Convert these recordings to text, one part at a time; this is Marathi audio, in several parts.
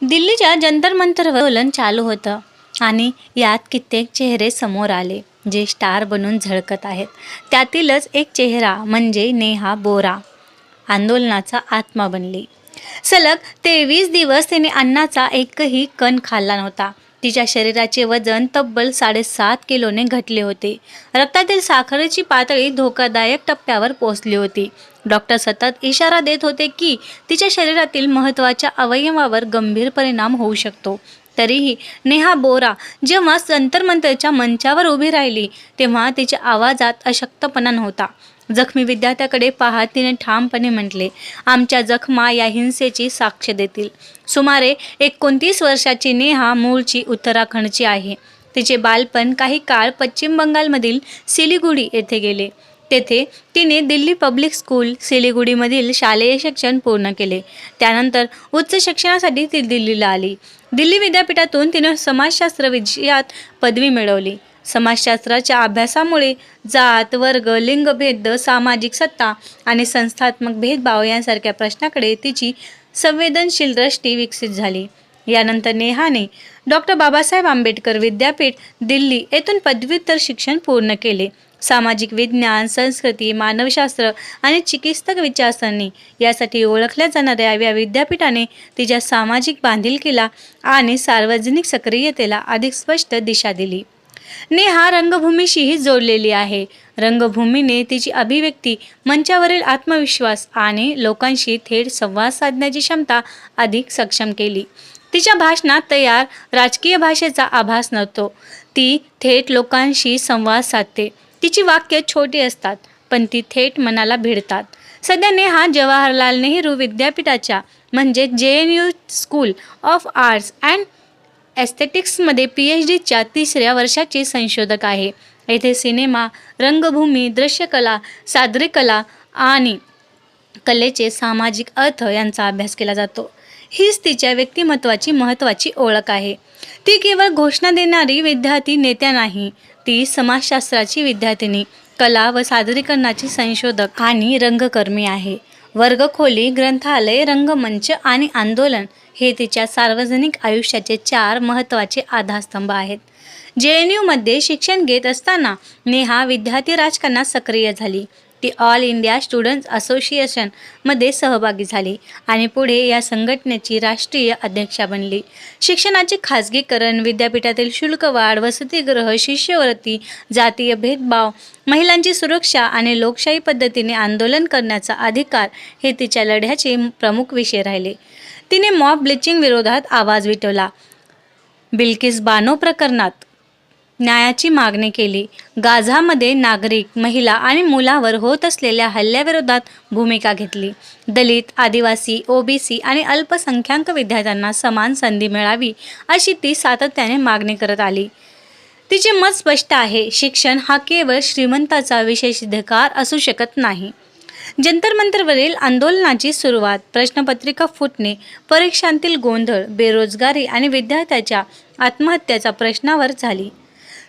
दिल्लीच्या जंतर मंतरवर आंदोलन चालू होतं आणि यात कित्येक चेहरे समोर आले जे स्टार बनून झळकत आहेत. त्यातीलच एक चेहरा म्हणजे नेहा बोरा आंदोलनाचा आत्मा बनली. सलग 23 दिवस तिने अन्नाचा एकही कण खाल्ला नव्हता. तिच्या शरीराचे वजन तब्बल 7.5 किलोने घटले होते. रक्तातील साखरेची पातळी धोकादायक टप्प्यावर पोहोचली होती. डॉक्टर सतत इशारा देत होते की तिच्या शरीरातील महत्त्वाच्या अवयवावर गंभीर परिणाम होऊ शकतो. तरीही नेहा बोरा जेव्हा जंतर मंतरच्या मंचावर उभी राहिली तेव्हा तिच्या आवाजात अशक्तपणा नव्हता. जखमी विद्यार्थ्याकडे पाहत तिने ठामपणे म्हटले, आमच्या जखमा या हिंसेची साक्ष देतील. सुमारे 29 वर्षाची नेहा मूळची उत्तराखंडची आहे. तिचे बालपण काही काळ पश्चिम बंगालमधील सिलिगुडी येथे गेले. तेथे तिने दिल्ली पब्लिक स्कूल सिलिगुडीमधील शालेय शिक्षण पूर्ण केले. त्यानंतर उच्च शिक्षणासाठी ती दिल्लीला आली. दिल्ली विद्यापीठातून तिने समाजशास्त्र विषयात पदवी मिळवली. समाजशास्त्राच्या अभ्यासामुळे जात, वर्ग, लिंगभेद, सामाजिक सत्ता आणि संस्थात्मक भेदभाव यांसारख्या प्रश्नाकडे तिची संवेदनशील दृष्टी विकसित झाली. यानंतर नेहाने डॉक्टर बाबासाहेब आंबेडकर विद्यापीठ दिल्ली येथून पदव्युत्तर शिक्षण पूर्ण केले. सामाजिक विज्ञान, संस्कृती, मानवशास्त्र आणि चिकित्सक विचारसरणी यासाठी ओळखल्या जाणाऱ्या या विद्यापीठाने तिच्या सामाजिक बांधिलकीला आणि सार्वजनिक सक्रियतेला अधिक स्पष्ट दिशा दिली. नेहा रंगभूमीशीही जोडलेली आहे. रंगभूमीने तिची अभिव्यक्ती, मंचावरील आत्मविश्वास आणि लोकांशी थेट संवाद साधण्याची क्षमता अधिक सक्षम केली. तिच्या भाषणात तयार राजकीय भाषेचा आभास नव्हतो. ती थेट लोकांशी संवाद साधते. तिची वाक्य छोटी असतात पण ती थेट मनाला भिडतात. सध्या नेहा जवाहरलाल नेहरू विद्यापीठाच्या म्हणजे JNU school of arts and एस्थेटिक्समध्ये PhDच्या 3ऱ्या वर्षाची संशोधक आहे. येथे सिनेमा, रंगभूमी, दृश्यकला, सादरीकला आणि कलेचे सामाजिक अर्थ यांचा अभ्यास केला जातो. हीच तिच्या व्यक्तिमत्वाची महत्त्वाची ओळख आहे. ती केवळ घोषणा देणारी विद्यार्थी नेत्या नाही, ती समाजशास्त्राची विद्यार्थिनी, कला व सादरीकरणाची संशोधक आणि रंगकर्मी आहे. वर्गखोली, ग्रंथालय, रंगमंच आणि आंदोलन हे तिच्या सार्वजनिक आयुष्याचे 4 महत्त्वाचे आधारस्तंभ आहेत. JNUमध्ये शिक्षण घेत असताना नेहा विद्यार्थी राजकारणात सक्रिय झाली. ती ऑल इंडिया स्टुडंट्स असोसिएशनमध्ये सहभागी झाली आणि पुढे या संघटनेची राष्ट्रीय अध्यक्षा बनली. शिक्षणाचे खाजगीकरण, विद्यापीठातील शुल्कवाढ, वसतिगृह, शिष्यवृत्ती, जातीय भेदभाव, महिलांची सुरक्षा आणि लोकशाही पद्धतीने आंदोलन करण्याचा अधिकार हे तिच्या लढ्याचे प्रमुख विषय राहिले. तिने मॉब लिंचिंग विरोधात आवाज उठवला. बिल्किस बानो प्रकरणात न्यायाची मागणी केली. गाझामध्ये नागरिक, महिला आणि मुलांवर होत असलेल्या हल्ल्याविरोधात भूमिका घेतली. दलित, आदिवासी, OBC आणि अल्पसंख्याक विद्यार्थ्यांना समान संधी मिळावी अशी ती सातत्याने मागणी करत आली. तिचे मत स्पष्ट आहे, शिक्षण हा केवळ श्रीमंताचा विशेषाधिकार असू शकत नाही. जंतर मंतरवरील आंदोलनाची सुरुवात प्रश्नपत्रिका फुटणे, परीक्षांतील गोंधळ, बेरोजगारी आणि विद्यार्थ्याच्या आत्महत्याच्या प्रश्नावर झाली.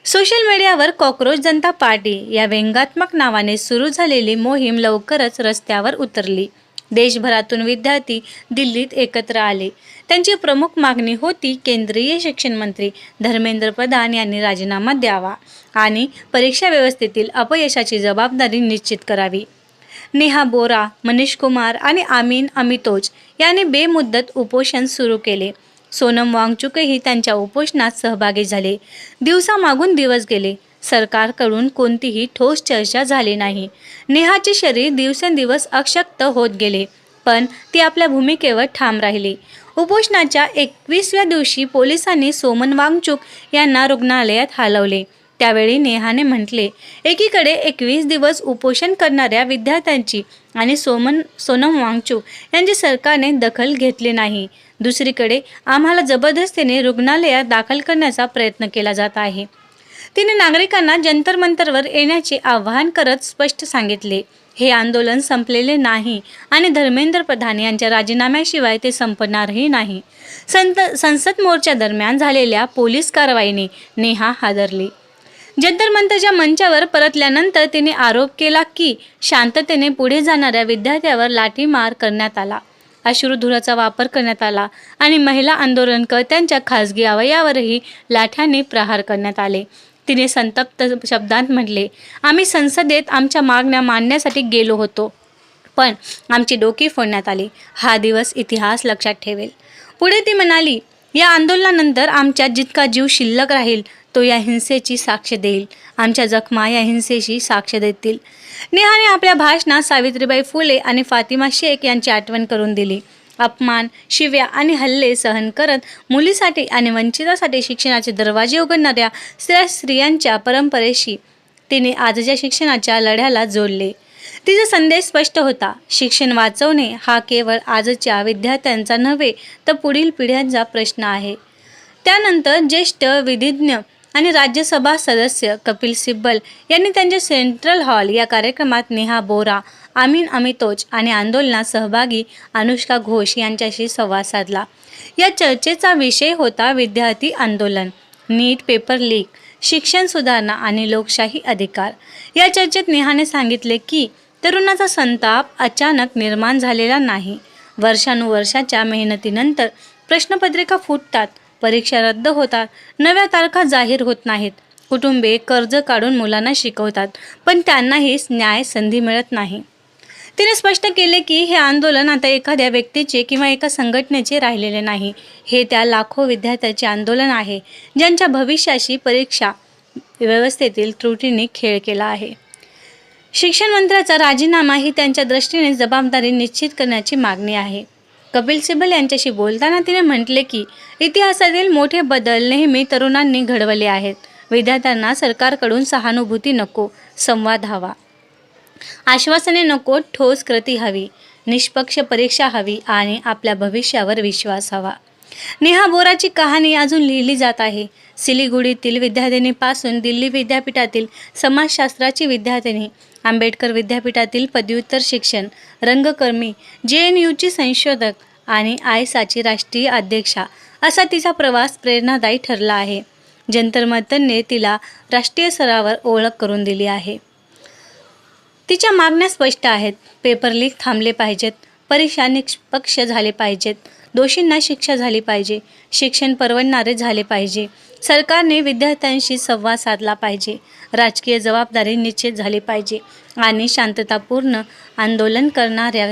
सोशल मीडियावर कॉक्रोच जनता पार्टी या व्यंगात्मक नावाने सुरू झालेली मोहीम लवकरच रस्त्यावर उतरली. देशभरातून विद्यार्थी दिल्लीत एकत्र आले. त्यांची प्रमुख मागणी होती केंद्रीय शिक्षण मंत्री धर्मेंद्र प्रधान यांनी राजीनामा द्यावा आणि परीक्षा व्यवस्थेतील अपयशाची जबाबदारी निश्चित करावी. नेहा बोरा, मनीष कुमार आणि आमीन अमितोज यांनी बेमुदत उपोषण सुरू केले. सोनम वांगचुकही त्यांच्या उपोषणात सहभागी झाले. दिवसामागून दिवस गेले. सरकारकडून कोणतीही ठोस चर्चा झाली नाही. नेहाचे शरीर दिवसेंदिवस अशक्त होत गेले, पण ती आपल्या भूमिकेवर ठाम राहिली. उपोषणाच्या 21व्या दिवशी पोलिसांनी सोमन वांगचुक यांना रुग्णालयात हलवले. त्यावेळी नेहाने म्हटले, एकीकडे 21 दिवस उपोषण करणाऱ्या विद्यार्थ्यांची आणि सोनम वांगचुक यांची सरकारने दखल घेतली नाही. दुसरीकडे आम्हाला जबरदस्तीने रुग्णालयात दाखल करण्याचा प्रयत्न केला जात आहे. तिने नागरिकांना जंतर मंतरवर येण्याचे आवाहन करत स्पष्ट सांगितले, हे आंदोलन संपलेले नाही आणि धर्मेंद्र प्रधान यांच्या राजीनाम्याशिवाय ते संपणारही नाही. संसद मोर्चा दरम्यान झालेल्या पोलीस कारवाईने नेहा हादरली. जंतर मंतरच्या मंचावर परतल्यानंतर तिने आरोप केला की शांततेने पुढे जाणाऱ्या विद्यार्थ्यावर लाठीमार करण्यात आला. अश्रुधुराचा वापर करण्यात आला आणि महिला आंदोलनकर्त्यांच्या खासगी अवयवावरही लाठ्यांनी प्रहार करण्यात आले. तिने संतप्त शब्दांत म्हटले, आम्ही संसदेत आमच्या मागण्या मांडण्यासाठी गेलो होतो, पण आमची डोकी फोडण्यात आली. हा दिवस इतिहास लक्षात ठेवेल. पुढे ती म्हणाली, या आंदोलनानंतर आमच्यात जितका जीव शिल्लक राहील तो या हिंसेची साक्ष देईल. आमच्या जखमा या हिंसेची साक्ष देतील. नेहाने आपल्या भाषणात सावित्रीबाई फुले आणि फातिमा शेख यांची आठवण करून दिली. अपमान, शिव्या आणि हल्ले सहन करत मुलीसाठी आणि वंचितासाठी शिक्षणाचे दरवाजे उघडणाऱ्या स्त्रियांच्या परंपरेशी तिने आजच्या शिक्षणाच्या लढ्याला जोडले. तिचा संदेश स्पष्ट होता. शिक्षण वाचवणे हा केवळ आजच्या विद्यार्थ्यांचा नव्हे तर पुढील पिढ्यांचा प्रश्न आहे. त्यानंतर ज्येष्ठ विधिज्ञ आणि राज्यसभा सदस्य कपिल सिब्बल यांनी त्यांच्या सेंट्रल हॉल या कार्यक्रमात नेहा बोरा, आमीन अमितोज आणि आंदोलनात सहभागी अनुष्का घोष यांच्याशी संवाद साधला. या चर्चेचा विषय होता विद्यार्थी आंदोलन, नीट पेपर लीक, शिक्षण सुधारणा आणि लोकशाही अधिकार. या चर्चेत नेहाने सांगितले की तरुणाचा संताप अचानक निर्माण झालेला नाही. वर्षानुवर्षाच्या मेहनतीनंतर प्रश्नपत्रिका फुटतात, परीक्षा रद्द होतात, नव्या तारखा जाहीर होत नाहीत. कुटुंबे कर्ज काढून मुलांना शिकवतात, पण त्यांनाही न्याय संधी मिळत नाही. तिने स्पष्ट केले की हे आंदोलन आता एखाद्या व्यक्तीचे किंवा एका संघटनेचे राहिलेले नाही. हे त्या लाखो विद्यार्थ्यांचे आंदोलन आहे ज्यांच्या भविष्याशी परीक्षा व्यवस्थेतील त्रुटींनी खेळ केला आहे. शिक्षण मंत्र्याचा राजीनामा ही त्यांच्या दृष्टीने जबाबदारी निश्चित करण्याची मागणी आहे. कपिल सिब्बल यांच्याशी बोलताना तिने म्हटले की इतिहासातील मोठे बदल नेहमी तरुणांनी घडवले आहेत. विद्यार्थ्यांना सरकारकडून सहानुभूती नको, संवाद हवा. आश्वासने नको, ठोस कृती हवी. निष्पक्ष परीक्षा हवी आणि आपल्या भविष्यावर विश्वास हवा. नेहा बोराची कहाणी अजून लिहिली जात आहे. सिलिगुडीतील विद्यार्थिनीपासून दिल्ली विद्यापीठातील समाजशास्त्राची विद्यार्थिनी, आंबेडकर विद्यापीठातील पदव्युत्तर शिक्षण, रंगकर्मी, JNUची संशोधक आणि आयसाची राष्ट्रीय अध्यक्षा असा तिचा प्रवास प्रेरणादायी ठरला आहे. जंतर मंतरने तिला राष्ट्रीय स्तरावर ओळख करून दिली आहे. तिच्या मागण्या स्पष्ट आहेत. पेपर लीक थांबले पाहिजेत, परीक्षा निष्पक्ष झाले पाहिजेत, दोषींना शिक्षा झाली पाहिजे, शिक्षण परवडणारे झाले पाहिजे, सरकारने विद्यार्थ्यांशी संवाद साधला पाहिजे, राजकीय जबाबदारी निश्चित झाली पाहिजे आणि शांततापूर्ण आंदोलन करणाऱ्या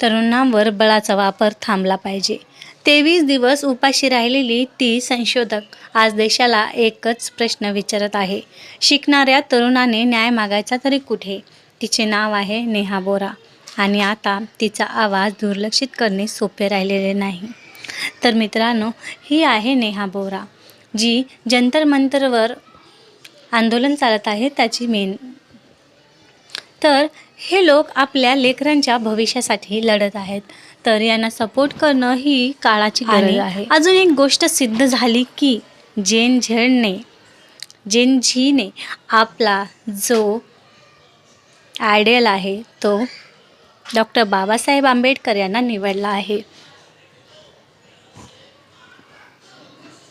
तरुणांवर बळाचा वापर थांबला पाहिजे. 23 दिवस उपाशी राहिलेली ती संशोधक आज देशाला एकच प्रश्न विचारत आहे. शिकणाऱ्या तरुणाने न्याय मागायचा तरी कुठे? तिचे नाव आहे नेहा बोरा आणि आता तिचा आवाज दुर्लक्षित करणे सोपे राहिलेले नाही. तर मित्रांनो, ही आहे नेहा बोरा, जी जंतर मंतरवर आंदोलन चालत आहे त्याची मेन. तर हे लोक आपल्या लेकरांच्या भविष्यासाठी लढत आहेत. तर यांना सपोर्ट करणं ही काळाची गरज आहे. अजून एक गोष्ट सिद्ध झाली की जेन झीने आपला जो आयडियल आहे तो डॉक्टर बाबासाहेब आंबेडकर यांना निवडला आहे.